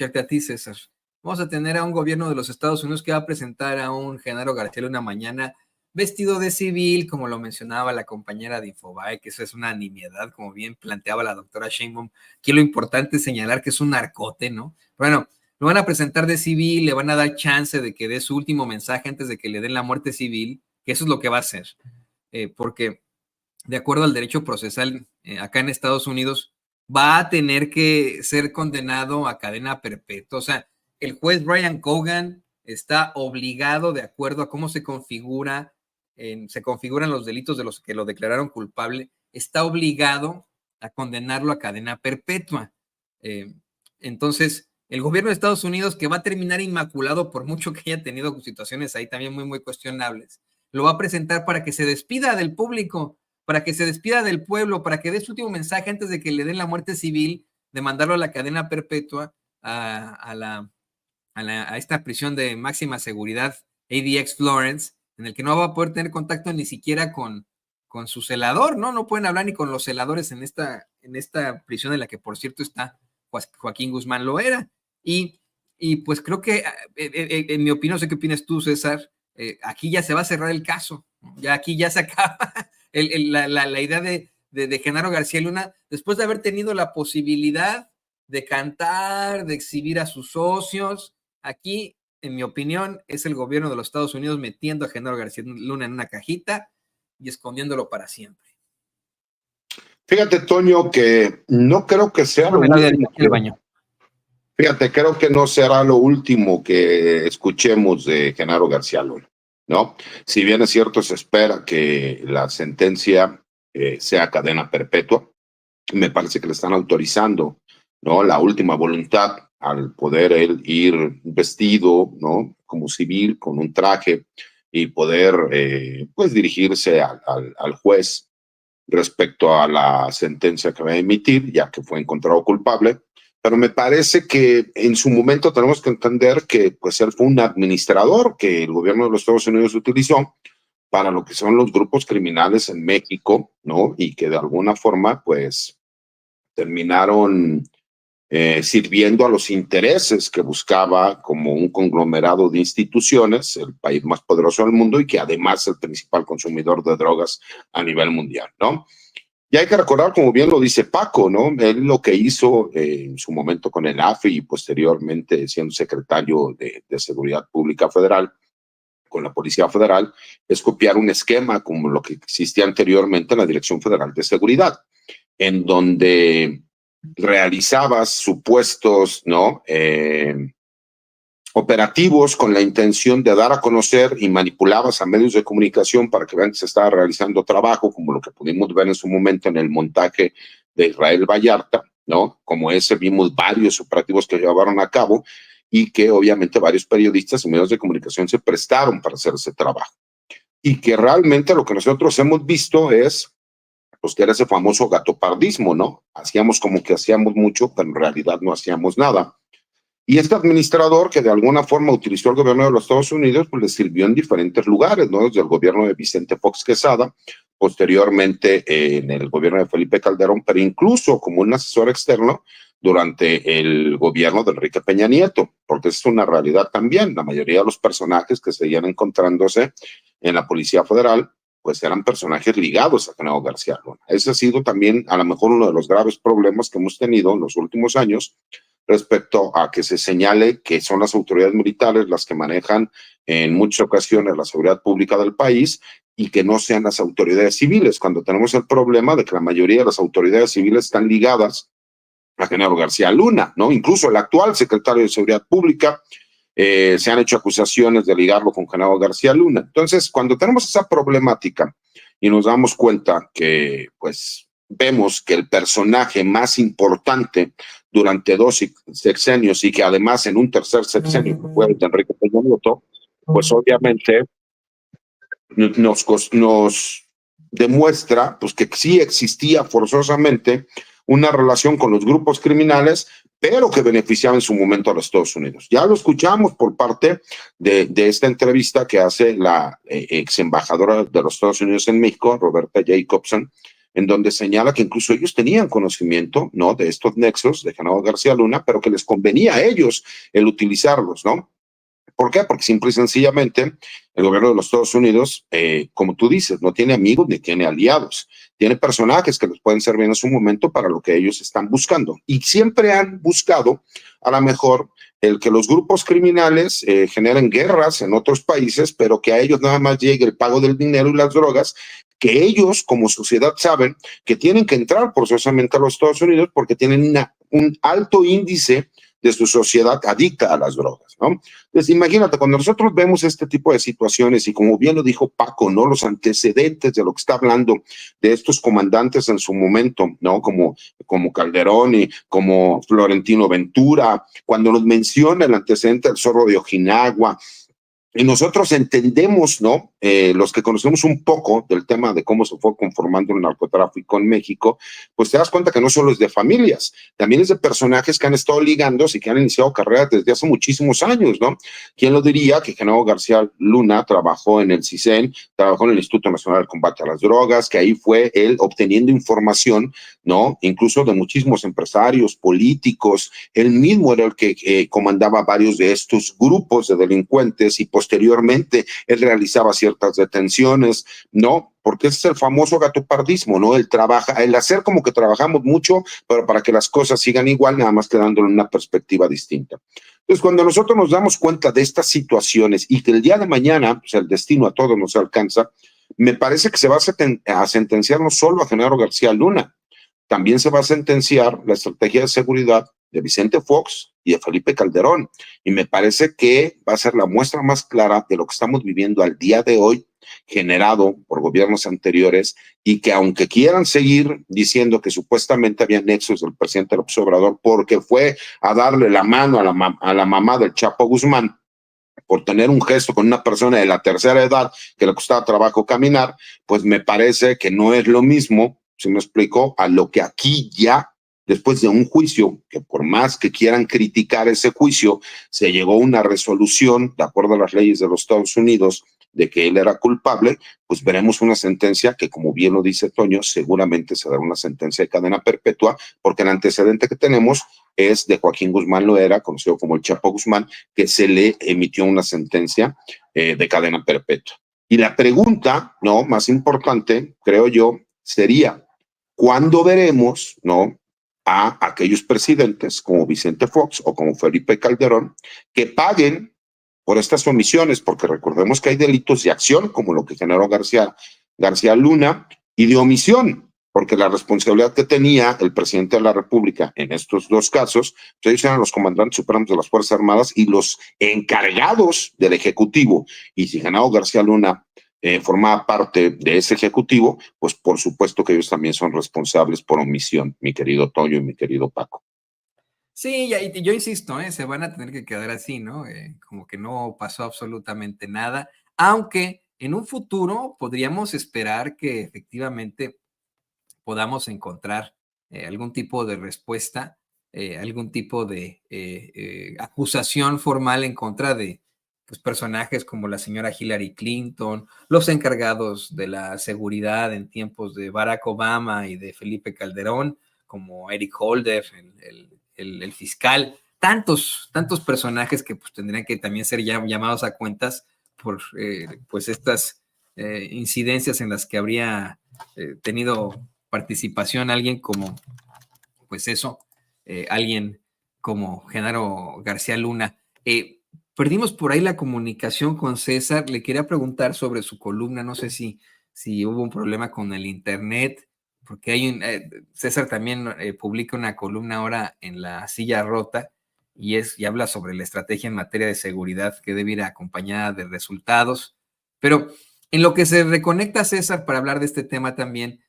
escucharte a ti, César. Vamos a tener a un gobierno de los Estados Unidos que va a presentar a un Genaro García Luna mañana vestido de civil, como lo mencionaba la compañera de Infobae, que eso es una nimiedad, como bien planteaba la doctora Sheinbaum. Aquí lo importante es señalar que es un narcote, ¿no? Bueno, lo van a presentar de civil, le van a dar chance de que dé su último mensaje antes de que le den la muerte civil, que eso es lo que va a hacer. Porque de acuerdo al derecho procesal acá en Estados Unidos, va a tener que ser condenado a cadena perpetua. O sea, el juez Brian Cogan está obligado, de acuerdo a cómo se configuran los delitos de los que lo declararon culpable, está obligado a condenarlo a cadena perpetua. Entonces, el gobierno de Estados Unidos, que va a terminar inmaculado por mucho que haya tenido situaciones ahí también muy, muy cuestionables, lo va a presentar para que se despida del público, para que se despida del pueblo, para que dé su último mensaje antes de que le den la muerte civil, de mandarlo a la cadena perpetua, a esta prisión de máxima seguridad, ADX Florence, en el que no va a poder tener contacto ni siquiera con su celador, ¿no? No pueden hablar ni con los celadores en esta prisión en la que, por cierto, está Joaquín Guzmán Loera. Y pues creo que, en mi opinión, sé qué opinas tú, César, aquí ya se va a cerrar el caso, ¿no? Ya aquí ya se acaba la idea de Genaro García Luna, después de haber tenido la posibilidad de cantar, de exhibir a sus socios. Aquí, en mi opinión, es el gobierno de los Estados Unidos metiendo a Genaro García Luna en una cajita y escondiéndolo para siempre. Fíjate, Toño, que no creo que sea lo último. Fíjate, creo que no será lo último que escuchemos de Genaro García Luna, ¿no? Si bien es cierto, se espera que la sentencia sea cadena perpetua, me parece que le están autorizando, ¿no?, la última voluntad al poder él ir vestido, ¿no?, como civil, con un traje, y poder pues dirigirse al juez respecto a la sentencia que va a emitir, ya que fue encontrado culpable. Pero me parece que en su momento tenemos que entender que pues él fue un administrador que el gobierno de los Estados Unidos utilizó para lo que son los grupos criminales en México, ¿no? Y que de alguna forma pues terminaron sirviendo a los intereses que buscaba como un conglomerado de instituciones, el país más poderoso del mundo y que además es el principal consumidor de drogas a nivel mundial, ¿no? Y hay que recordar, como bien lo dice Paco, ¿no? Él lo que hizo en su momento con el AFI y posteriormente siendo secretario de Seguridad Pública Federal, con la Policía Federal, es copiar un esquema como lo que existía anteriormente en la Dirección Federal de Seguridad, en donde realizabas supuestos, ¿no?, operativos con la intención de dar a conocer y manipulabas a medios de comunicación para que vean que se estaba realizando trabajo, como lo que pudimos ver en su momento en el montaje de Israel Vallarta, ¿no? Como ese vimos varios operativos que llevaron a cabo y que obviamente varios periodistas y medios de comunicación se prestaron para hacer ese trabajo. Y que realmente lo que nosotros hemos visto es pues que era ese famoso gatopardismo, ¿no? Hacíamos como que hacíamos mucho, pero en realidad no hacíamos nada. Y este administrador que de alguna forma utilizó el gobierno de los Estados Unidos, pues le sirvió en diferentes lugares, ¿no? Desde el gobierno de Vicente Fox Quesada, posteriormente en el gobierno de Felipe Calderón, pero incluso como un asesor externo durante el gobierno de Enrique Peña Nieto, porque es una realidad también. La mayoría de los personajes que seguían encontrándose en la Policía Federal pues eran personajes ligados a Genaro García Luna. Ese ha sido también a lo mejor uno de los graves problemas que hemos tenido en los últimos años respecto a que se señale que son las autoridades militares las que manejan en muchas ocasiones la seguridad pública del país y que no sean las autoridades civiles, cuando tenemos el problema de que la mayoría de las autoridades civiles están ligadas a Genaro García Luna, ¿no? Incluso el actual secretario de Seguridad Pública, se han hecho acusaciones de ligarlo con Genaro García Luna. Entonces, cuando tenemos esa problemática y nos damos cuenta que, pues, vemos que el personaje más importante durante 2 sexenios y que además en un tercer sexenio fue el de Enrique Peña Nieto, pues obviamente nos demuestra pues, que sí existía forzosamente una relación con los grupos criminales, pero que beneficiaba en su momento a los Estados Unidos. Ya lo escuchamos por parte de esta entrevista que hace la ex embajadora de los Estados Unidos en México, Roberta Jacobson, en donde señala que incluso ellos tenían conocimiento, ¿no?, de estos nexos de Genaro García Luna, pero que les convenía a ellos el utilizarlos, ¿no? ¿Por qué? Porque simple y sencillamente el gobierno de los Estados Unidos, como tú dices, no tiene amigos ni tiene aliados. Tiene personajes que les pueden servir en su momento para lo que ellos están buscando. Y siempre han buscado, a lo mejor, el que los grupos criminales generen guerras en otros países, pero que a ellos nada más llegue el pago del dinero y las drogas, que ellos como sociedad saben que tienen que entrar forzosamente a los Estados Unidos porque tienen un alto índice de su sociedad adicta a las drogas, ¿no? Entonces, imagínate, cuando nosotros vemos este tipo de situaciones y como bien lo dijo Paco, ¿no?, los antecedentes de lo que está hablando de estos comandantes en su momento, ¿no?, como Calderón y como Florentino Ventura, cuando nos menciona el antecedente del Zorro de Ojinagua, y nosotros entendemos, ¿no?, los que conocemos un poco del tema de cómo se fue conformando el narcotráfico en México, pues te das cuenta que no solo es de familias, también es de personajes que han estado ligándose y que han iniciado carreras desde hace muchísimos años, ¿no? ¿Quién lo diría que Genaro García Luna trabajó en el CISEN, trabajó en el Instituto Nacional de Combate a las Drogas, que ahí fue él obteniendo información, ¿no?, incluso de muchísimos empresarios, políticos, él mismo era el que comandaba varios de estos grupos de delincuentes y posteriormente él realizaba ciertas detenciones, ¿no? Porque ese es el famoso gatopardismo, ¿no? El hacer como que trabajamos mucho, pero para que las cosas sigan igual, nada más que dándole una perspectiva distinta. Entonces, cuando nosotros nos damos cuenta de estas situaciones y que el día de mañana, pues el destino a todos nos alcanza, me parece que se va a sentenciar no solo a Genaro García Luna, también se va a sentenciar la estrategia de seguridad de Vicente Fox y de Felipe Calderón. Y me parece que va a ser la muestra más clara de lo que estamos viviendo al día de hoy, generado por gobiernos anteriores, y que aunque quieran seguir diciendo que supuestamente había nexos del presidente López Obrador porque fue a darle la mano a la mamá del Chapo Guzmán, por tener un gesto con una persona de la tercera edad que le costaba trabajo caminar, pues me parece que no es lo mismo, si me explico, a lo que aquí ya, después de un juicio, que por más que quieran criticar ese juicio, se llegó a una resolución, de acuerdo a las leyes de los Estados Unidos, de que él era culpable, pues veremos una sentencia que, como bien lo dice Toño, seguramente será una sentencia de cadena perpetua, porque el antecedente que tenemos es de Joaquín Guzmán Loera, conocido como el Chapo Guzmán, que se le emitió una sentencia de cadena perpetua. Y la pregunta, ¿no?, más importante, creo yo, sería, ¿cuándo veremos, ¿no?, a aquellos presidentes como Vicente Fox o como Felipe Calderón que paguen por estas omisiones? Porque recordemos que hay delitos de acción, como lo que generó García Luna, y de omisión, porque la responsabilidad que tenía el presidente de la República en estos dos casos, pues ellos eran los comandantes supremos de las Fuerzas Armadas y los encargados del Ejecutivo. Y si Genaro García Luna formaba parte de ese Ejecutivo, pues por supuesto que ellos también son responsables por omisión, mi querido Toño y mi querido Paco. Sí, y yo insisto, se van a tener que quedar así, ¿no? Como que no pasó absolutamente nada, aunque en un futuro podríamos esperar que efectivamente podamos encontrar algún tipo de respuesta, algún tipo de acusación formal en contra de pues, personajes como la señora Hillary Clinton, los encargados de la seguridad en tiempos de Barack Obama y de Felipe Calderón, como Eric Holder, el fiscal, tantos personajes que pues, tendrían que también ser llamados a cuentas por pues estas incidencias en las que habría tenido participación alguien como, pues eso, alguien como Genaro García Luna. Perdimos por ahí la comunicación con César. Le quería preguntar sobre su columna. No sé si hubo un problema con el internet, porque César también publica una columna ahora en La Silla Rota y habla sobre la estrategia en materia de seguridad que debe ir acompañada de resultados. Pero en lo que se reconecta César para hablar de este tema también,